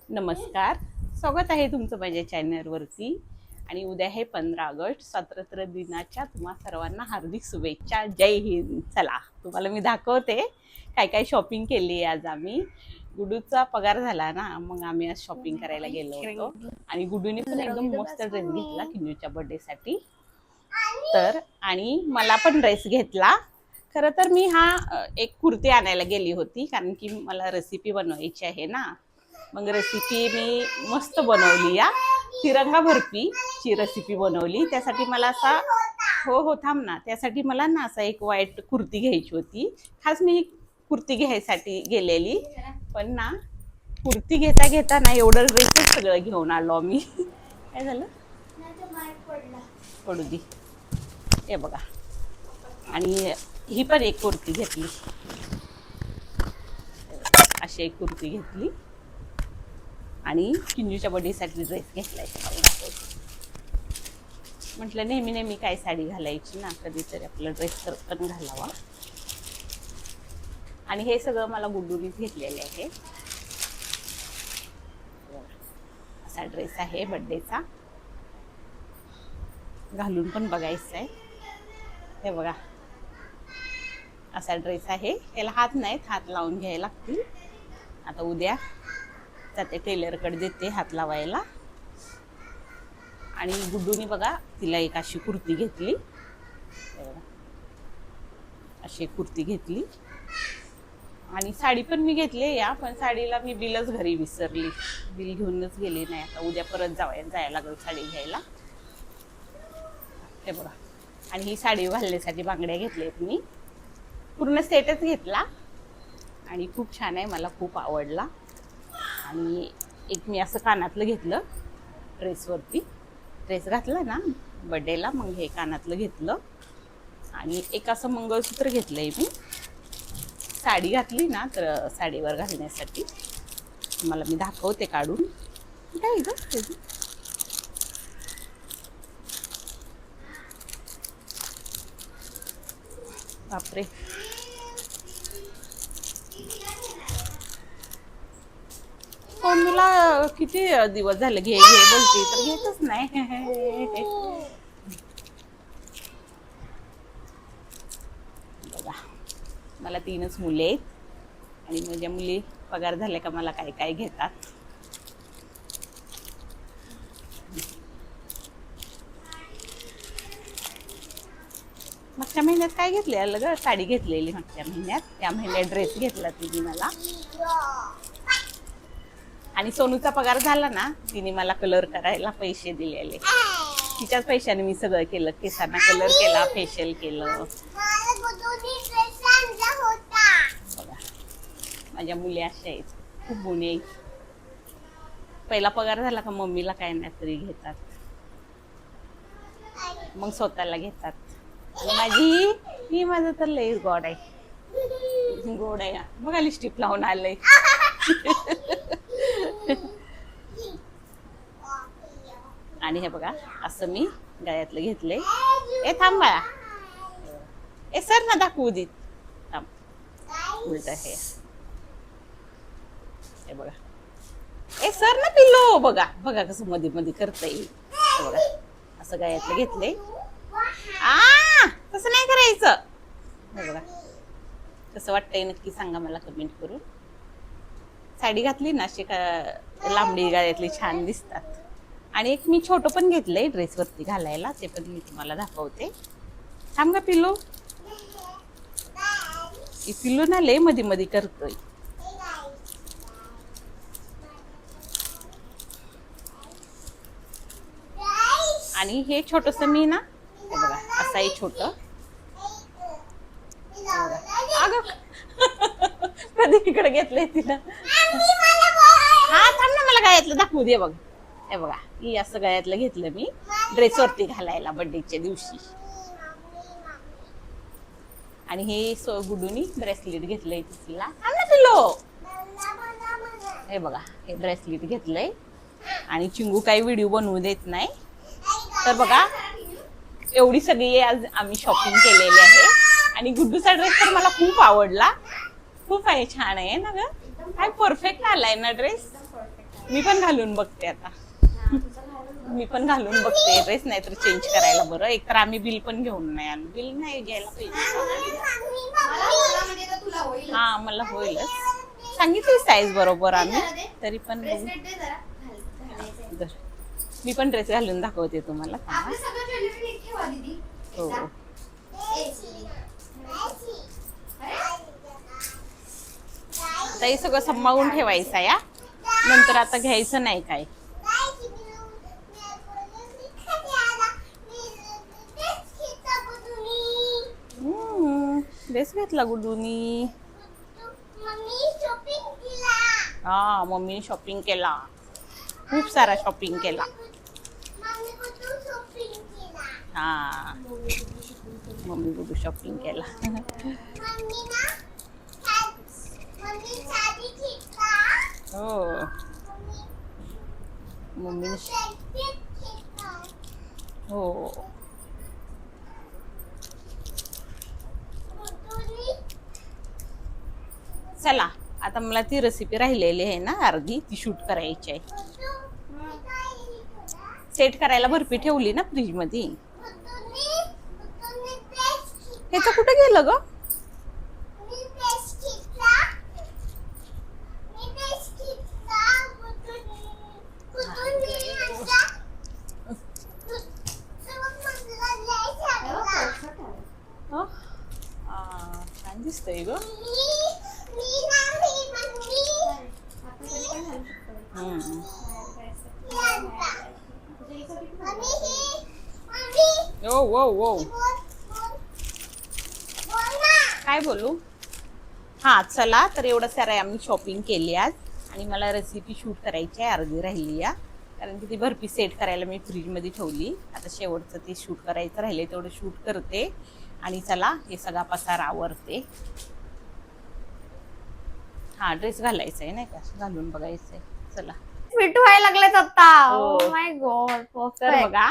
नमस्कार, स्वागत आहे तुमचं माझ्या चॅनलवरती. आणि उद्या आहे 15 ऑगस्ट, स्वातंत्र्य दिनाच्या तुम्हा सर्वांना हार्दिक शुभेच्छा. जय हिंद. चला तुम्हाला मी दाखवते काय काय शॉपिंग केली आज आम्ही. गुडूचा पगार झाला ना, मग आम्ही आज शॉपिंग करायला गेलो होतो. आणि गुडूने पण एकदम मस्त ड्रेस घेतला किन्नूच्या बर्थडेसाठी. तर आणि मला पण ड्रेस घेतला. खरं तर मी एक कुर्ती आणायला गेली होती, कारण की मला रेसिपी बनवायची आहे ना. मग रेसिपी मी मस्त बनवली या तिरंगा बर्फीची रेसिपी बनवली. त्यासाठी मला असा हो थांब ना, त्यासाठी मला ना असा एक व्हाईट कुर्ती घ्यायची होती. खास मी कुर्ती घ्यायसाठी गेलेली, पण ना कुर्ती घेता घेता ना एवढं ड्रेसच सगळं घेऊन आलो मी. काय झालं पडू दे. हे बघा, आणि ही पण एक कुर्ती घेतली, अशी एक कुर्ती घेतली. आणि किन्नूच्या बर्थडेसाठी ड्रेस घेतलाय. म्हटलं नेहमी नेहमी काय साडी घालायची ना, कधीतरी आपला ड्रेस तर पण घालावा. आणि हे सगळं मला गुड्डूनीच घेतलेले आहे. असा ड्रेस आहे बर्थडेचा, घालून पण बघायचा आहे. हे बघा, असा ड्रेस आहे. त्याला हात नाहीत, हात लावून घ्यायला लागतील. आता उद्या जाते टेलरकडे, देते हात लावायला. आणि गुड्डूनी बघा तिला एक अशी कुर्ती घेतली, अशी कुर्ती घेतली. आणि साडी पण मी घेतली या, पण साडीला मी बिलच घरी विसरली, बिल घेऊनच गेली नाही. आता उद्या परत जायला लागेल साडी घ्यायला. हे बघा, आणि ही साडी घालण्यासाठी बांगड्या घेतल्यात मी, पूर्ण सेटच घेतला. आणि खूप छान आहे, मला खूप आवडला. आणि एक मी असं कानातलं घेतलं ड्रेसवरती, ड्रेस घातला ना बर्थडेला, मग हे कानातलं घेतलं. आणि एक असं मंगळसूत्र घेतलंय मी. साडी घातली ना तर साडीवर घालण्यासाठी मला मी दाखवते काढून. काय ग बापरे, तुला किती दिवस झाले घे घे बोलते तर घेतच नाही. बघा, मला 3च मुले आहेत. आणि माझ्या मुली पगार झाले का मला काय काय घेतात. मागच्या महिन्यात काय घेतले ग, साडी घेतलेली मागच्या महिन्यात. त्या महिन्यात ड्रेस घेतला तिने मला. आणि सोनूचा पगार झाला ना, तिने मला कलर करायला पैसे दिलेले. तिच्याच पैशाने मी सगळं केलं, केसांना कलर केला, फेशियल केलं. बघा, माझ्या मुली अशा आहेत, खूप गुणी आहेत. पहिला पगार झाला का मम्मीला काय नाही तरी घेतात, मग स्वतःला घेतात. ही माझं तर लय गोड आहे, गोड आहे. बघा लिपस्टिक लावून आलंय. आणि हे बघा, असं मी गळ्यातलं घेतलंय. ए थांब बाळा, ए सर ना दाखवू देत, थांब. उलट हे बघा, ए सर ना पिल्लो, बघा बघा कसं मध्ये मध्ये करता येईल. बघा, असं गळ्यातलं घेतलंय. तसं नाही करायचं. हे बघा, कसं वाटतंय नक्की सांगा मला कमेंट करून. साडी घातली ना अशी लांबडी गळ्यातली छान दिसतात. आणि एक मी छोटं पण घेतलंय ड्रेसवरती घालायला, ते पण मी तुम्हाला दाखवते. थांब का पिल्लू, पिल्लू ना लय मध्ये मध्ये करतोय. आणि हे छोटस मी ना, बघा असं आहे छोट. अगं कधी इकडे घेतलंय तिला. थांब ना, मला गळ्यातलं दाखवू दे. बघ, हे बघा, ही असं गळ्यातलं घेतलं मी ड्रेसवरती घालायला बर्थडेच्या दिवशी. आणि हे गुडूनी ब्रेसलेट घेतलंय तिला. हे बघा, हे ब्रेसलेट घेतलंय. आणि चिंगू काही व्हिडिओ बनवू देत नाही. तर बघा, एवढी सगळी आज आम्ही शॉपिंग केलेली आहे. आणि गुड्डूचा ड्रेस तर मला खूप आवडला, खूप आहे, छान आहे ना ग. काय परफेक्ट आलाय ना ड्रेस. मी पण घालून बघते आता. मी पण घालून बघते ड्रेस, नाहीतर चेंज करायला बरं. एक तर आम्ही बिल पण घेऊन नाही आलो. बिल नाही घ्यायला पाहिजे. हा मला होईलच. सांगितली साईज बरोबर आम्ही, तरी पण मी पण ड्रेस घालून दाखवते तुम्हाला. हो ताई सगळं सांभाळून ठेवायचं या, नंतर आता घ्यायचं नाही काय. ड्रेस घेतला गुडूनी. हा मम्मी शॉपिंग केला, खूप सारा शॉपिंग केला. हा मम्मी गुडू शॉपिंग केला. हो मम्मी हो. चला आता मला ती रेसिपी राहिलेली आहे ना अर्धी, ती शूट करायची आहे. सेट करायला बर्फी ठेवली ना फ्रीज मध्ये. ह्याचं कुठे गेलं ग? छान दिसतंय ग. ओ वो वो काय बोलू. हा चला तर एवढं सारं आम्ही शॉपिंग केली आज, आणि मला रेसिपी शूट करायची आहे, अर्धी राहिली या. कारण की ती बर्फी सेट करायला मी फ्रीजमध्ये ठेवली. आता शेवटचं ते शूट करायचं राहिले, तेवढं शूट करते आणि चला हे सगळा पसारा आवरते. हा ड्रेस घालायचा आहे नाही का, घालून बघायचंय. चला फिट व्हायला लागलेत आता. हो. Oh my God. तर बघा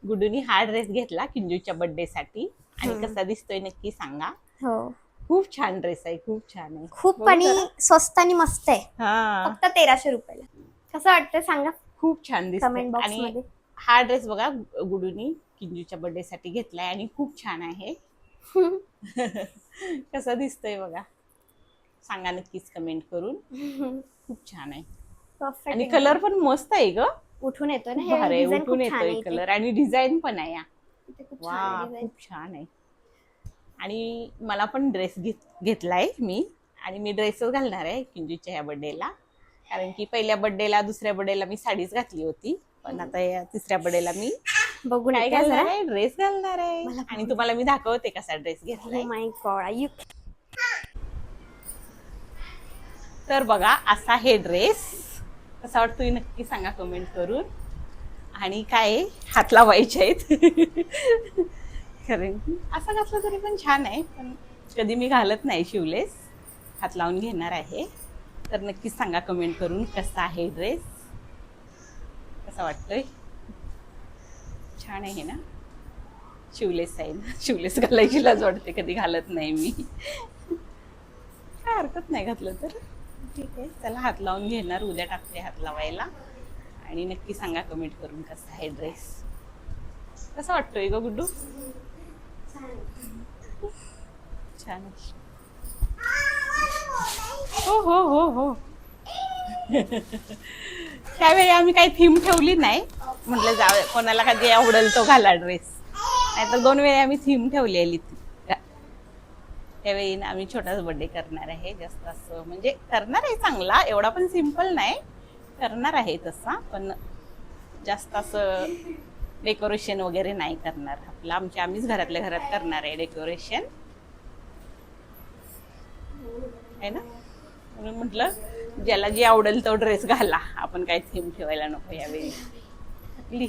गुडूनी हा ड्रेस घेतला किंजूच्या बर्थडे साठी, आणि कसा दिसतोय नक्की सांगा. हो खूप छान ड्रेस आहे, खूप छान आहे. खूप आणि स्वस्त आणि मस्त आहे. हा फक्त 1300 रुपयाला. कसं वाटतं सांगा खूप छान दिसतोय. कमेंट बॉक्स आणि मध्ये. हा ड्रेस बघा गुडूनी किंजूच्या बर्थडे साठी घेतलाय आणि खूप छान आहे. कसा दिसतोय बघा, सांगा नक्कीच कमेंट करून. खूप छान आहे परफेक्ट. आणि कलर पण मस्त आहे ग. उठून येतो ना, भारी हे डिझाइन उठून खूप छान येतोय आहे. कलर, आणि डिझाईन पण आहे या. खूप वा छान आहे खूप छान आहे. आणि मला पण ड्रेस घेतलाय मी, आणि मी ड्रेसच घालणार आहे किंजूच्या ह्या बर्थडेला. कारण की पहिल्या बर्थडेला दुसऱ्या बर्थडेला मी साडीच घातली होती, पण आता या तिसऱ्या बर्थडेला मी बघून काय येते घालणार जरा. आहे, ड्रेस घालणार आहे. आणि तुम्हाला मी दाखवते कसा ड्रेस घेतलाय. Oh my God. तर बघा असा हे ड्रेस कसा वाटतोय नक्की सांगा कमेंट करून. आणि काय हात लावायचे आहेत. कारण की असं घातलं तरी पण छान आहे, पण कधी मी घालत नाही शिवलेस. हात लावून घेणार आहे. तर नक्कीच सांगा कमेंट करून कसा आहे ड्रेस, कसा वाटतोय. छान आहे ना, शिवलेस आहे ना. शिवलेस घालायची लाज वाटते, कधी घालत नाही मी. काय हरकत नाही घातलं तर. ठीक आहे चला हात लावून घेणार, उद्या टाकते हात लावायला. आणि नक्की सांगा कमेंट करून कसा आहे ड्रेस. कसा वाटतोय ग गुड्डू? छान. हो हो हो हो. त्यावेळी आम्ही काही थीम ठेवली नाही, म्हटलं जाऊ कोणाला कधी आवडेल तो घाला ड्रेस. नाहीतर 2 वेळा आम्ही थीम ठेवलेली. त्यावेळी आम्ही छोटाच बर्थडे करणार आहे. जास्त असं म्हणजे करणार आहे चांगला, एवढा पण सिम्पल नाही करणार आहे तसा, पण जास्त असं डेकोरेशन वगैरे नाही करणार. आपलं आम्हीच घरातल्या घरात करणार आहे डेकोरेशन आहे ना. म्हणून म्हटलं ज्याला जे आवडेल तो ड्रेस घाला, आपण काही थीम ठेवायला नको यावेळी.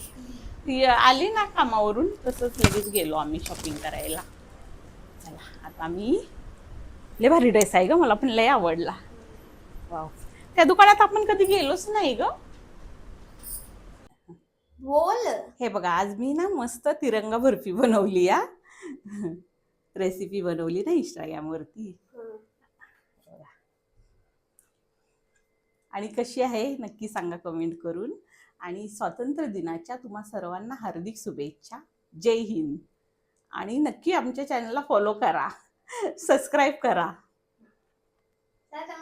ती आली ना कामावरून, तसंच लगेच गेलो आम्ही शॉपिंग करायला. चला आता मी, लय भारी ड्रेस आहे ग, मला पण लय आवडला. वाव, त्या दुकानात आपण कधी गेलोच नाही ग. बोल. हे बघा आज मी ना मस्त तिरंगा बर्फी बनवली या. रेसिपी बनवली ना इंस्टाग्राम वरती. आणि कशी आहे नक्की सांगा कमेंट करून. आणि स्वातंत्र्य दिनाच्या तुम्हा सर्वांना हार्दिक शुभेच्छा. जय हिंद. आणि नक्की आमच्या चॅनलला फॉलो करा, सबस्क्राईब करा. चला